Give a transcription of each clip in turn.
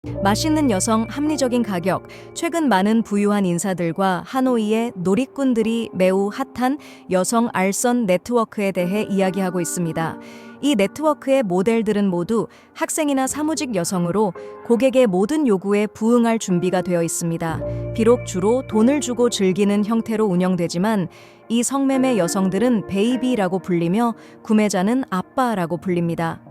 맛있는 여성, 합리적인 가격, 최근 많은 부유한 인사들과 하노이의 놀이꾼들이 매우 핫한 여성 알선 네트워크에 대해 이야기하고 있습니다. 이 네트워크의 모델들은 모두 학생이나 사무직 여성으로 고객의 모든 요구에 부응할 준비가 되어 있습니다. 비록 주로 돈을 주고 즐기는 형태로 운영되지만 이 성매매 여성들은 베이비라고 불리며 구매자는 아빠라고 불립니다.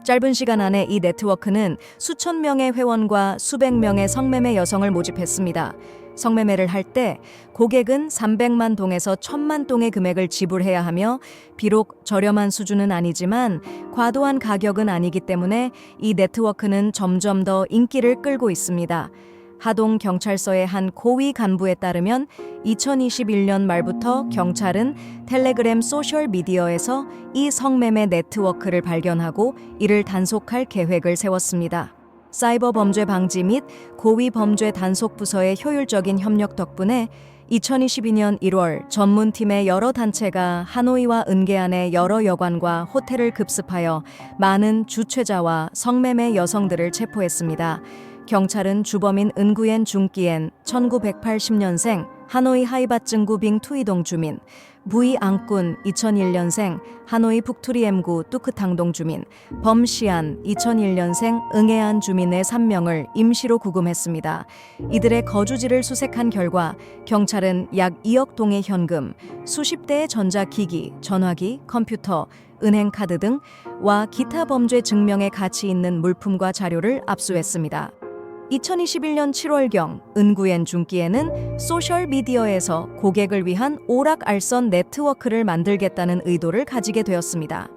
짧은 시간 안에 이 네트워크는 수천 명의 회원과 수백 명의 성매매 여성을 모집했습니다. 성매매를 할 때 고객은 300만 동에서 1000만 동의 금액을 지불해야 하며 비록 저렴한 수준은 아니지만 과도한 가격은 아니기 때문에 이 네트워크는 점점 더 인기를 끌고 있습니다. 하동 경찰서의 한 고위 간부에 따르면 2021년 말부터 경찰은 텔레그램 소셜 미디어에서 이 성매매 네트워크를 발견하고 이를 단속할 계획을 세웠습니다. 사이버 범죄 방지 및 고위 범죄 단속 부서의 효율적인 협력 덕분에 2022년 1월 전문팀의 여러 단체가 하노이와 은계안의 여러 여관과 호텔을 급습하여 많은 주최자와 성매매 여성들을 체포했습니다. 경찰은 주범인 은구옌 중기엔 1980년생 하노이 하이바증구 빙투이동 주민, 부이 앙꾼 2001년생 하노이 북투리엠구 뚜크탕동 주민, 범시안 2001년생 응해안 주민의 3명을 임시로 구금했습니다. 이들의 거주지를 수색한 결과 경찰은 약 2억 동의 현금, 수십 대의 전자기기, 전화기, 컴퓨터, 은행카드 등과 기타 범죄 증명에 가치 있는 물품과 자료를 압수했습니다. 2021년 7월경 은구옌 중기에는 소셜미디어에서 고객을 위한 오락알선 네트워크를 만들겠다는 의도를 가지게 되었습니다.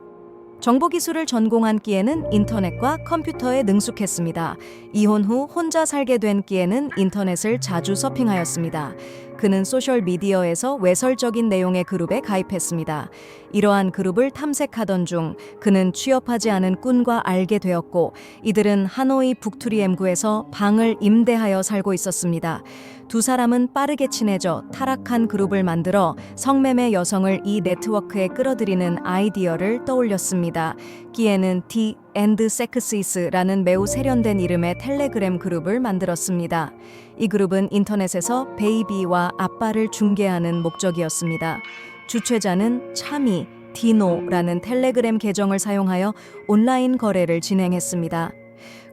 정보기술을 전공한 끼에는 인터넷과 컴퓨터에 능숙했습니다. 이혼 후 혼자 살게 된 끼에는 인터넷을 자주 서핑하였습니다. 그는 소셜미디어에서 외설적인 내용의 그룹에 가입했습니다. 이러한 그룹을 탐색하던 중 그는 취업하지 않은 꾼과 알게 되었고 이들은 하노이 북투리엠구에서 방을 임대하여 살고 있었습니다. 두 사람은 빠르게 친해져 타락한 그룹을 만들어 성매매 여성을 이 네트워크에 끌어들이는 아이디어를 떠올렸습니다. 끼에는 디 앤드 섹시스라는 매우 세련된 이름의 텔레그램 그룹을 만들었습니다. 이 그룹은 인터넷에서 베이비와 아빠를 중개하는 목적이었습니다. 주최자는 차미, 디노라는 텔레그램 계정을 사용하여 온라인 거래를 진행했습니다.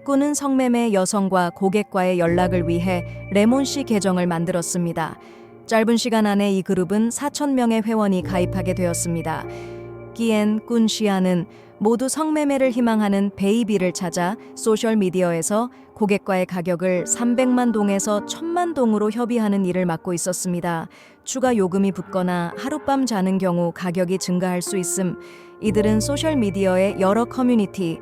꾼은 성매매 여성과 고객과의 연락을 위해 레몬씨 계정을 만들었습니다. 짧은 시간 안에 이 그룹은 4,000명의 회원이 가입하게 되었습니다. 끼엔 꾼시아는 모두 성매매를 희망하는 베이비를 찾아 소셜미디어에서 고객과의 가격을 300만 동에서 1000만 동으로 협의하는 일을 맡고 있었습니다. 추가 요금이 붙거나 하룻밤 자는 경우 가격이 증가할 수 있음. 이들은 소셜미디어의 여러 커뮤니티,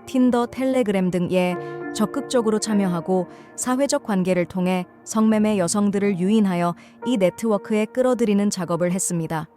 틴더, 텔레그램 등에 적극적으로 참여하고 사회적 관계를 통해 성매매 여성들을 유인하여 이 네트워크에 끌어들이는 작업을 했습니다.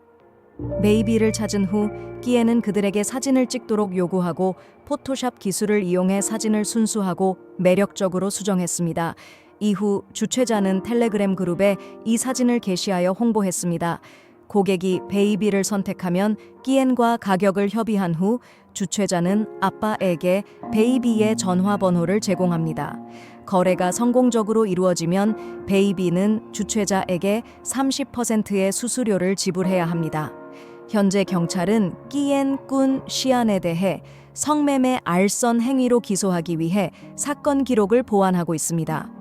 베이비를 찾은 후 끼에는 그들에게 사진을 찍도록 요구하고 포토샵 기술을 이용해 사진을 순수하고 매력적으로 수정했습니다. 이후 주최자는 텔레그램 그룹에 이 사진을 게시하여 홍보했습니다. 고객이 베이비를 선택하면 끼엔과 가격을 협의한 후 주최자는 아빠에게 베이비의 전화번호를 제공합니다. 거래가 성공적으로 이루어지면 베이비는 주최자에게 30%의 수수료를 지불해야 합니다. 현재 경찰은 끼엔 꾼 시안에 대해 성매매 알선 행위로 기소하기 위해 사건 기록을 보완하고 있습니다.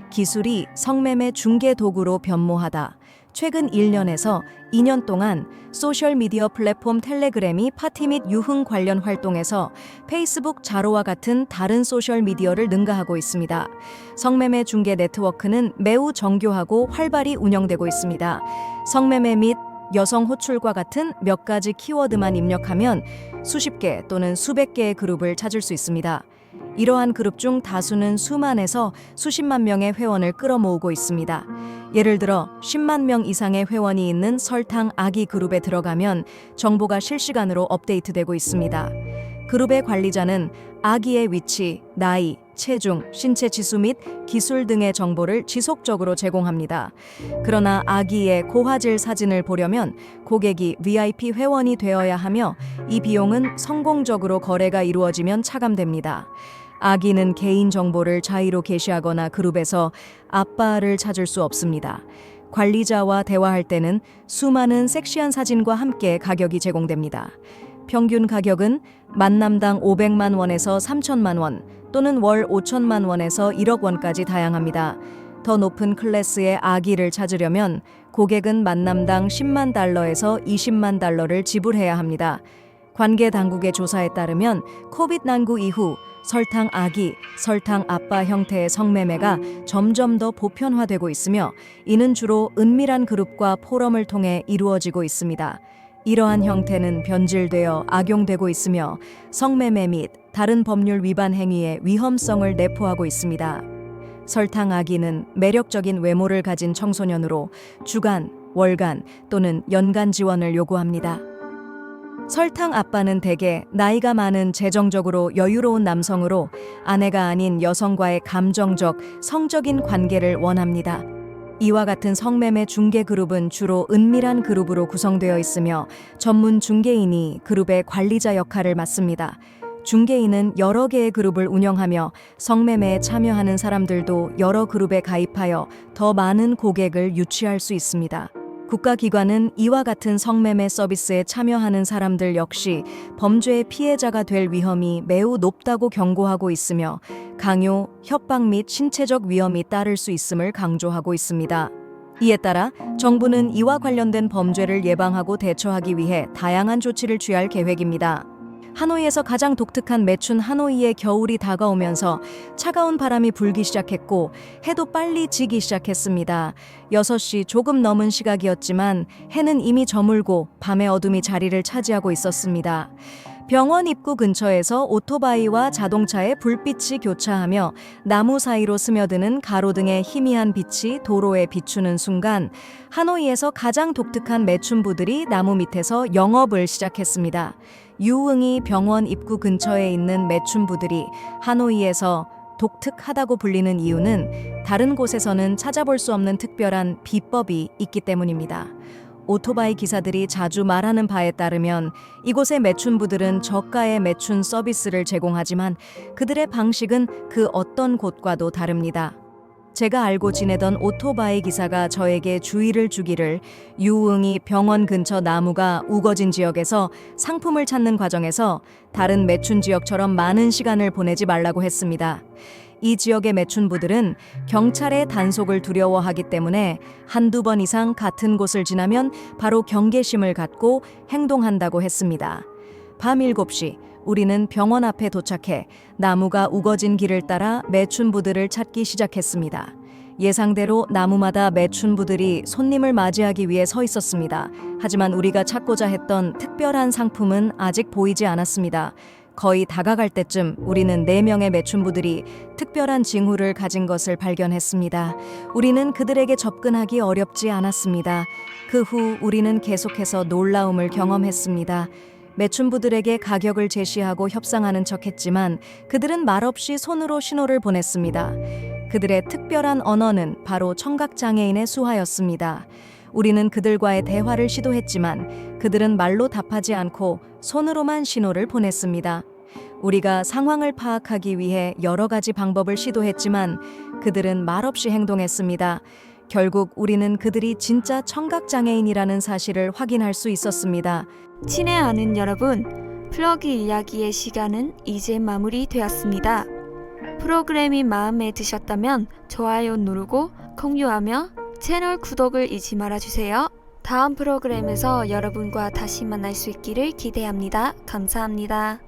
기술이 성매매 중개 도구로 변모하다. 최근 1년에서 2년 동안 소셜미디어 플랫폼 텔레그램이 파티 및 유흥 관련 활동에서 페이스북 자로와 같은 다른 소셜미디어를 능가하고 있습니다. 성매매 중개 네트워크는 매우 정교하고 활발히 운영되고 있습니다. 성매매 및 여성 호출과 같은 몇 가지 키워드만 입력하면 수십 개 또는 수백 개의 그룹을 찾을 수 있습니다. 이러한 그룹 중 다수는 수만에서 수십만 명의 회원을 끌어모으고 있습니다. 예를 들어 10만 명 이상의 회원이 있는 설탕 아기 그룹에 들어가면 정보가 실시간으로 업데이트되고 있습니다. 그룹의 관리자는 아기의 위치, 나이, 체중, 신체 지수 및 기술 등의 정보를 지속적으로 제공합니다. 그러나 아기의 고화질 사진을 보려면 고객이 VIP 회원이 되어야 하며 이 비용은 성공적으로 거래가 이루어지면 차감됩니다. 아기는 개인 정보를 자의로 게시하거나 그룹에서 아빠를 찾을 수 없습니다. 관리자와 대화할 때는 수많은 섹시한 사진과 함께 가격이 제공됩니다. 평균 가격은 만남당 500만 원에서 3천만 원 또는 월 5천만 원에서 1억 원까지 다양합니다. 더 높은 클래스의 아기를 찾으려면 고객은 만남당 10만 달러에서 20만 달러를 지불해야 합니다. 관계 당국의 조사에 따르면 코비드-19 이후 설탕 아기, 설탕 아빠 형태의 성매매가 점점 더 보편화되고 있으며 이는 주로 은밀한 그룹과 포럼을 통해 이루어지고 있습니다. 이러한 형태는 변질되어 악용되고 있으며 성매매 및 다른 법률 위반 행위의 위험성을 내포하고 있습니다. 설탕 아기는 매력적인 외모를 가진 청소년으로 주간, 월간 또는 연간 지원을 요구합니다. 설탕 아빠는 대개 나이가 많은 재정적으로 여유로운 남성으로 아내가 아닌 여성과의 감정적, 성적인 관계를 원합니다. 이와 같은 성매매 중개 그룹은 주로 은밀한 그룹으로 구성되어 있으며 전문 중개인이 그룹의 관리자 역할을 맡습니다. 중개인은 여러 개의 그룹을 운영하며 성매매에 참여하는 사람들도 여러 그룹에 가입하여 더 많은 고객을 유치할 수 있습니다. 국가기관은 이와 같은 성매매 서비스에 참여하는 사람들 역시 범죄의 피해자가 될 위험이 매우 높다고 경고하고 있으며 강요, 협박 및 신체적 위험이 따를 수 있음을 강조하고 있습니다. 이에 따라 정부는 이와 관련된 범죄를 예방하고 대처하기 위해 다양한 조치를 취할 계획입니다. 하노이에서 가장 독특한 매춘 하노이의 겨울이 다가오면서 차가운 바람이 불기 시작했고 해도 빨리 지기 시작했습니다. 6시 조금 넘은 시각이었지만 해는 이미 저물고 밤의 어둠이 자리를 차지하고 있었습니다. 병원 입구 근처에서 오토바이와 자동차의 불빛이 교차하며 나무 사이로 스며드는 가로등의 희미한 빛이 도로에 비추는 순간 하노이에서 가장 독특한 매춘부들이 나무 밑에서 영업을 시작했습니다. 유응이 병원 입구 근처에 있는 매춘부들이 하노이에서 독특하다고 불리는 이유는 다른 곳에서는 찾아볼 수 없는 특별한 비법이 있기 때문입니다. 오토바이 기사들이 자주 말하는 바에 따르면 이곳의 매춘부들은 저가의 매춘 서비스를 제공하지만 그들의 방식은 그 어떤 곳과도 다릅니다. 제가 알고 지내던 오토바이 기사가 저에게 주의를 주기를 유응이 병원 근처 나무가 우거진 지역에서 상품을 찾는 과정에서 다른 매춘 지역처럼 많은 시간을 보내지 말라고 했습니다. 이 지역의 매춘부들은 경찰의 단속을 두려워하기 때문에 한두 번 이상 같은 곳을 지나면 바로 경계심을 갖고 행동한다고 했습니다. 밤 7시 우리는 병원 앞에 도착해 나무가 우거진 길을 따라 매춘부들을 찾기 시작했습니다. 예상대로 나무마다 매춘부들이 손님을 맞이하기 위해 서 있었습니다. 하지만 우리가 찾고자 했던 특별한 상품은 아직 보이지 않았습니다. 거의 다가갈 때쯤 우리는 4명의 매춘부들이 특별한 징후를 가진 것을 발견했습니다. 우리는 그들에게 접근하기 어렵지 않았습니다. 그 후 우리는 계속해서 놀라움을 경험했습니다. 매춘부들에게 가격을 제시하고 협상하는 척했지만 그들은 말없이 손으로 신호를 보냈습니다. 그들의 특별한 언어는 바로 청각장애인의 수화였습니다. 우리는 그들과의 대화를 시도했지만 그들은 말로 답하지 않고 손으로만 신호를 보냈습니다. 우리가 상황을 파악하기 위해 여러 가지 방법을 시도했지만 그들은 말없이 행동했습니다. 결국 우리는 그들이 진짜 청각장애인이라는 사실을 확인할 수 있었습니다. 친애하는 여러분, 플러그 이야기의 시간은 이제 마무리되었습니다. 프로그램이 마음에 드셨다면 좋아요 누르고 공유하며 채널 구독을 잊지 말아주세요. 다음 프로그램에서 여러분과 다시 만날 수 있기를 기대합니다. 감사합니다.